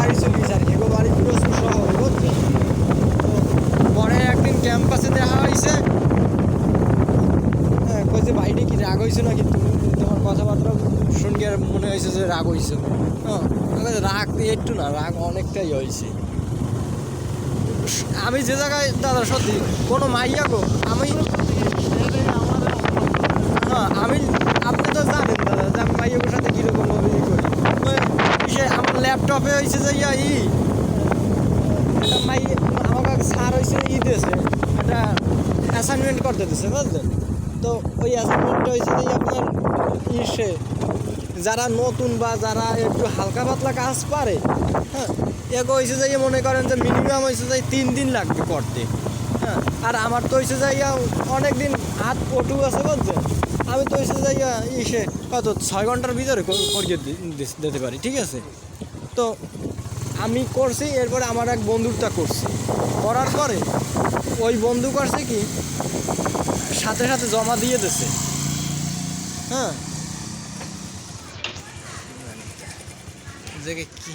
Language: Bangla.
বাড়ি চলে গেছে আর এগো বাড়ি পিরোজপুর শহরে বুঝছো। তো পরে একদিন ক্যাম্পাসে দেখা হয়েছে। হ্যাঁ কইছে ভাইটি কি রাগ হয়েছে নাকি, তুমি তোমার কথাবার্তা শুনকে আর মনে হয়েছে যে রাগ হয়েছে। হ্যাঁ রাগ একটু না, রাগ অনেকটাই হয়েছে। আমি যে জায়গায় দাদা সত্যি কোনো মাইয়া গো আমি, হ্যাঁ আমি, আপনি তো জানেন দাদা যে আমি মাইয়াগোর সাথে কীরকম ভাবে করি। সে আমার ল্যাপটপে হয়েছে যে একটা মাই আমাকে স্যার হয়েছে দিয়েছে একটা অ্যাসাইনমেন্ট করতে দিয়েছে বুঝলেন। তো ওই অ্যাসাইনমেন্টটা হয়েছে যে আপনার সে যারা নতুন বা যারা একটু হালকা পাতলা কাজ পারে, হ্যাঁ এগো হয়েছে যে মনে করেন যে মিনিমাম হয়েছে যে 3 দিন লাগবে করতে। হ্যাঁ আর আমার তো হয়েছে যাইয়া অনেক দিন হাত পটু আছে বুঝছেন। আমি তো হয়েছে যাইয়া কত 6 ঘন্টার ভিতরে করিয়ে দিতে পারি, ঠিক আছে। তো আমি করছি, এরপরে আমার এক বন্ধুরটা করছি, করার পরে ওই বন্ধু করছে কি সাথে সাথে জমা দিয়ে দিছে। হ্যাঁ কি